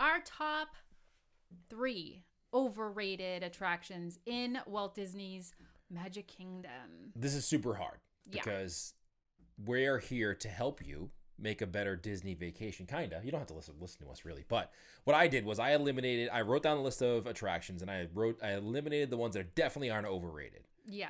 our top 3 overrated attractions in Walt Disney's Magic Kingdom. This is super hard because we're here to help you make a better Disney vacation. Kinda. You don't have to listen to us really. But what I did was I wrote down a list of attractions and I eliminated the ones that definitely aren't overrated. Yeah.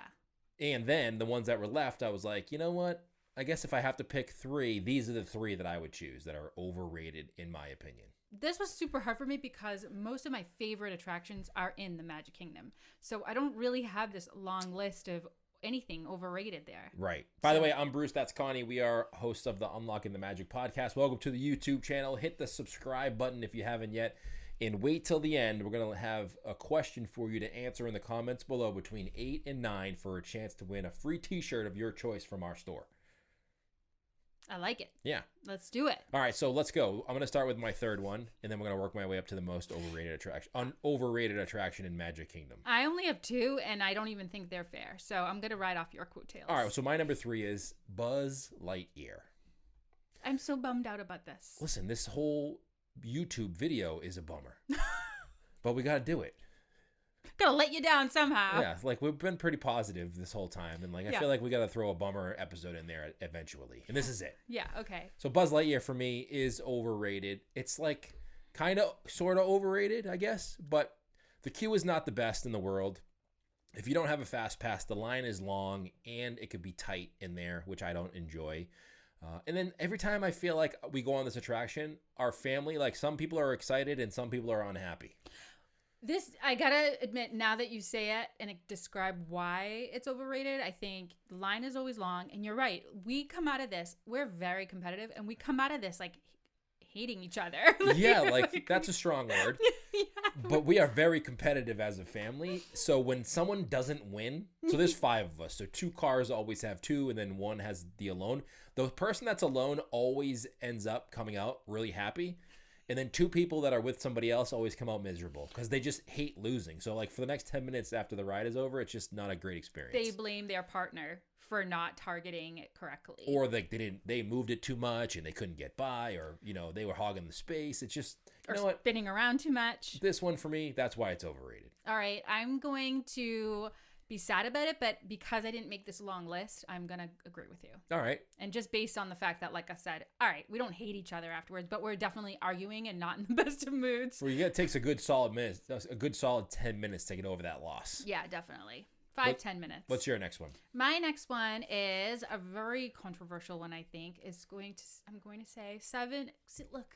And then the ones that were left, I was like, you know what? I guess if I have to pick 3, these are the 3 that I would choose that are overrated in my opinion. This was super hard for me because most of my favorite attractions are in the Magic Kingdom. So I don't really have this long list of anything overrated there. Right. By the way, I'm Bruce. That's Connie. We are hosts of the Unlocking the Magic podcast. Welcome to the YouTube channel. Hit the subscribe button if you haven't yet. And wait till the end. We're going to have a question for you to answer in the comments below between 8 and 9 for a chance to win a free t-shirt of your choice from our store. I like it. Yeah. Let's do it. All right, so let's go. I'm going to start with my third one, and then we're going to work my way up to the most overrated attraction in Magic Kingdom. I only have 2, and I don't even think they're fair. So I'm going to ride off your coattails. All right, so my number 3 is Buzz Lightyear. I'm so bummed out about this. Listen, this whole YouTube video is a bummer. But we got to do it. Gotta let you down somehow. Yeah, like we've been pretty positive this whole time, and like I feel like we got to throw a bummer episode in there eventually, and this is it. Yeah, okay. So Buzz Lightyear for me is overrated. It's like kind of, sort of overrated, I guess, but the queue is not the best in the world. If you don't have a fast pass, the line is long, and it could be tight in there, which I don't enjoy. And then every time I feel like we go on this attraction, our family, like some people are excited and some people are unhappy. This, I gotta admit, now that you say it and describe why it's overrated, I think the line is always long. And you're right. We come out of this, we're very competitive, and we come out of this like hating each other. Like that's a strong word. Yeah. But we are very competitive as a family. So when someone doesn't win, so there's 5 of us. So 2 cars always have 2, and then 1 has the alone. The person that's alone always ends up coming out really happy. And then 2 people that are with somebody else always come out miserable because they just hate losing. So like for the next 10 minutes after the ride is over, it's just not a great experience. They blame their partner for not targeting it correctly. Or they moved it too much and they couldn't get by, or they were hogging the space. It's just spinning around too much. This one for me, that's why it's overrated. All right, I'm going to be sad about it, but because I didn't make this long list, I'm going to agree with you. All right. And just based on the fact that, like I said, all right, we don't hate each other afterwards, but we're definitely arguing and not in the best of moods. Well, it takes a good solid 10 minutes to get over that loss. Yeah, definitely. 10 minutes. What's your next one? My next one is a very controversial one, I think. I'm going to say 7. Look,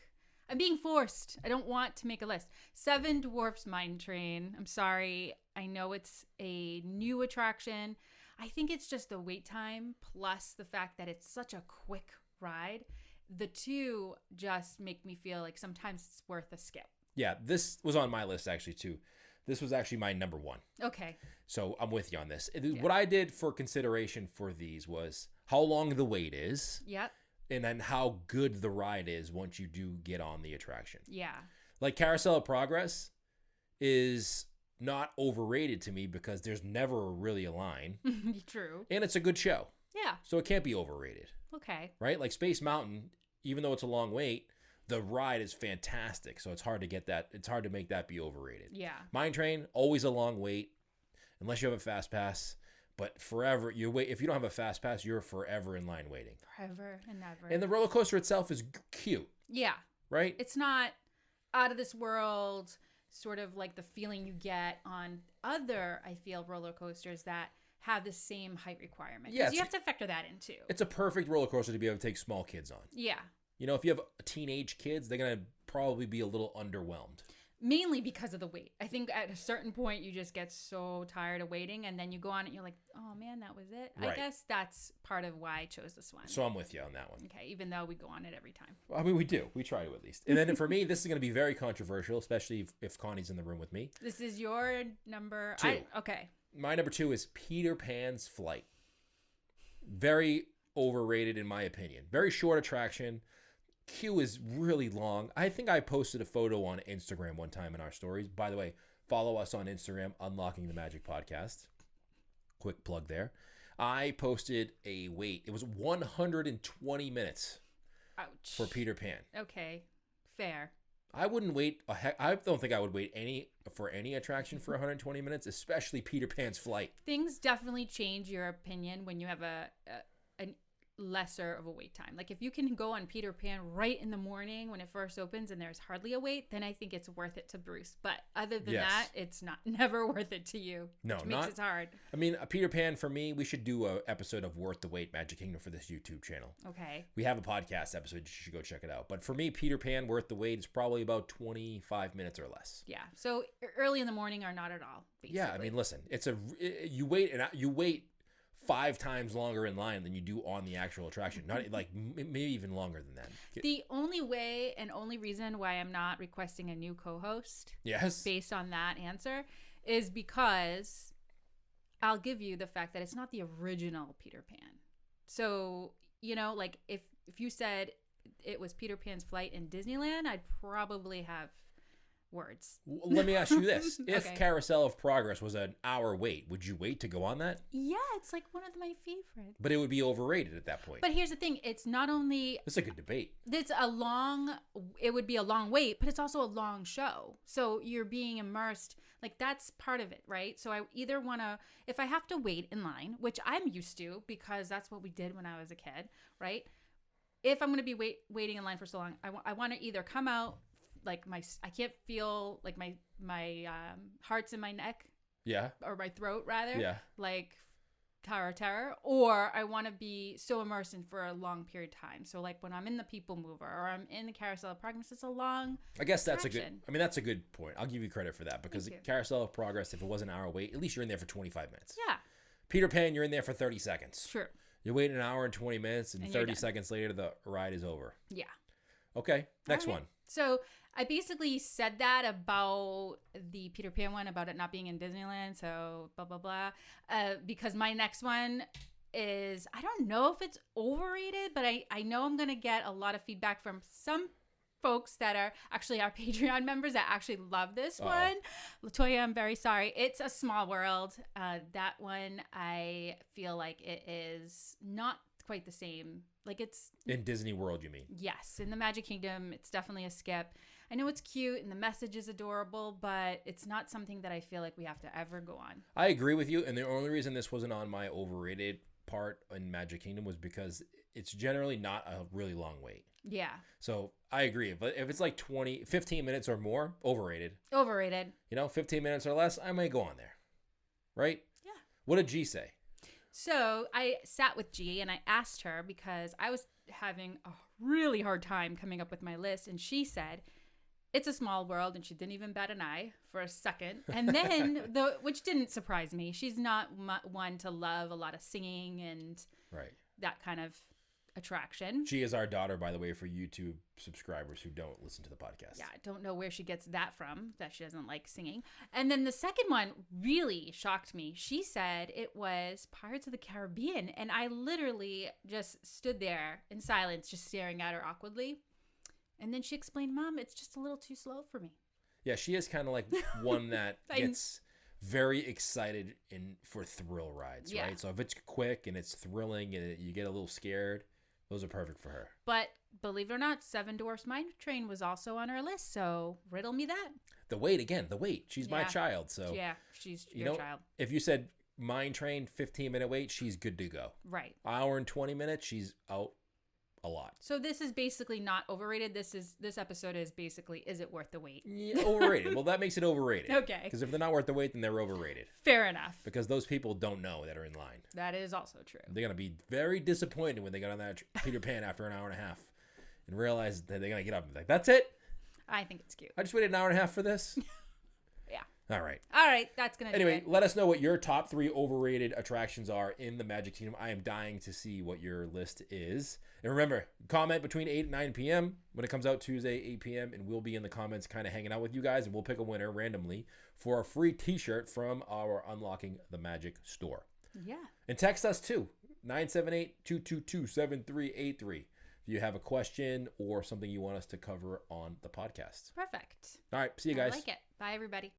I'm being forced. I don't want to make a list. 7 Dwarfs Mine Train. I'm sorry. I know it's a new attraction. I think it's just the wait time plus the fact that it's such a quick ride. The 2 just make me feel like sometimes it's worth a skip. Yeah, this was on my list actually too. This was actually my number 1. Okay. So I'm with you on this. What I did for consideration for these was how long the wait is. Yep. And then how good the ride is once you do get on the attraction. Yeah. Like Carousel of Progress is not overrated to me because there's never really a line. True. And it's a good show. Yeah. So it can't be overrated. Okay. Right? Like Space Mountain, even though it's a long wait, the ride is fantastic. So it's hard to make that be overrated. Yeah. Mine Train, always a long wait, unless you have a fast pass. But forever, if you don't have a fast pass, you're forever in line waiting. Forever and ever. And the roller coaster itself is cute. Yeah. Right? It's not out of this world, sort of like the feeling you get on other, I feel, roller coasters that have the same height requirement. Yeah. You have to factor that in too. It's a perfect roller coaster to be able to take small kids on. Yeah. If you have teenage kids, they're going to probably be a little underwhelmed. Mainly because of the wait. I think at a certain point you just get so tired of waiting, and then you go on and you're like, oh man, that was it. Right. I guess that's part of why I chose this one. So I'm with you on that one. Okay, even though we go on it every time. Well, I mean, we do. We try to at least. And then for me, this is going to be very controversial, especially if Connie's in the room with me. This is your number 2. Okay. My number 2 is Peter Pan's Flight. Very overrated in my opinion. Very short attraction. Queue is really long. I think I posted a photo on Instagram one time in our stories. By the way, follow us on Instagram, Unlocking the Magic Podcast. Quick plug there. I posted a wait. It was 120 minutes. Ouch. For Peter Pan. Okay. Fair. I wouldn't wait I don't think I would wait for any attraction for 120 minutes, especially Peter Pan's flight. Things definitely change your opinion when you have a lesser of a wait time. Like if you can go on Peter Pan right in the morning when it first opens and there's hardly a wait, then I think it's worth it to Bruce. But other than that, it's never worth it to you. No, which makes it hard. I mean, Peter Pan for me, we should do a episode of Worth the Wait Magic Kingdom for this YouTube channel. Okay. We have a podcast episode. You should go check it out. But for me, Peter Pan Worth the Wait is probably about 25 minutes or less. Yeah. So early in the morning or not at all. Basically. Yeah. I mean, listen, you wait 5 times longer in line than you do on the actual attraction. Not like maybe even longer than that. The only way and only reason why I'm not requesting a new co-host, based on that answer, is because I'll give you the fact that it's not the original Peter Pan. So, like if you said it was Peter Pan's flight in Disneyland, I'd probably have words. Let me ask you this. If Okay. Carousel of Progress was an hour wait, would you wait to go on that? Yeah, it's like one of my favorites. But it would be overrated at that point. But here's the thing. It's not only... It's a good debate. It would be a long wait, but it's also a long show. So you're being immersed. Like that's part of it, right? So I either want to... If I have to wait in line, which I'm used to because that's what we did when I was a kid, right? If I'm going to be waiting in line for so long, I want to either come out... Like I can't feel like my heart's in my neck. Yeah. Or my throat rather. Yeah. Like Tower of Terror. Or I want to be so immersed in for a long period of time. So like when I'm in the People Mover or I'm in the Carousel of Progress, it's a long. I guess that's attraction. that's a good point. I'll give you credit for that because Carousel of Progress, if it was an hour wait, at least you're in there for 25 minutes. Yeah. Peter Pan, you're in there for 30 seconds. Sure. You wait an hour and 20 minutes and 30 done. seconds later the ride is over. Yeah. Okay. Next one. So I basically said that about the Peter Pan one, about it not being in Disneyland. So blah, blah, blah. Because my next one is, I don't know if it's overrated, but I know I'm going to get a lot of feedback from some folks that are actually our Patreon members that actually love this one. Latoya, I'm very sorry. It's A Small World. That one, I feel like it is not quite the same. Like it's in Disney World, you mean? Yes, in the Magic Kingdom, it's definitely a skip. I know it's cute and the message is adorable, but it's not something that I feel like we have to ever go on. I agree with you, and the only reason this wasn't on my overrated part in Magic Kingdom was because it's generally not a really long wait. Yeah. So I agree. But if it's like 15 minutes or more, overrated. Overrated. 15 minutes or less, I might go on there. Right? Yeah. What did G say? So I sat with G and I asked her because I was having a really hard time coming up with my list. And she said, it's a small world. And she didn't even bat an eye for a second. And then, which didn't surprise me. She's not one to love a lot of singing and that kind of attraction. She is our daughter, by the way, for YouTube subscribers who don't listen to the podcast. Yeah, I don't know where she gets that from, that she doesn't like singing. And then the second one really shocked me. She said it was Pirates of the Caribbean. And I literally just stood there in silence, just staring at her awkwardly. And then she explained, Mom, it's just a little too slow for me. Yeah, she is kind of like one that gets very excited for thrill rides, right? So if it's quick and it's thrilling and you get a little scared, those are perfect for her. But believe it or not, Seven Dwarfs Mine Train was also on her list. So riddle me that. The wait. She's my child. So yeah, she's your child. If you said Mine Train, 15-minute wait, she's good to go. Right. Hour and 20 minutes, she's out a lot. So this is basically not overrated. This episode is basically, is it worth the wait? Yeah, overrated. Well, that makes it overrated. Okay. Because if they're not worth the wait, then they're overrated. Fair enough. Because those people don't know that are in line. That is also true. They're going to be very disappointed when they get on that Peter Pan after an hour and a half and realize that they're going to get up and be like, that's it? I think it's cute. I just waited an hour and a half for this? Yeah. All right. That's going to do Anyway, it. let us know what your top 3 overrated attractions are in the Magic Kingdom. I am dying to see what your list is. And remember, comment between 8 and 9 p.m. when it comes out Tuesday, 8 p.m. And we'll be in the comments kind of hanging out with you guys. And we'll pick a winner randomly for a free t-shirt from our Unlocking the Magic store. Yeah. And text us too, 978-222-7383. If you have a question or something you want us to cover on the podcast. Perfect. All right. See you guys. I like it. Bye, everybody.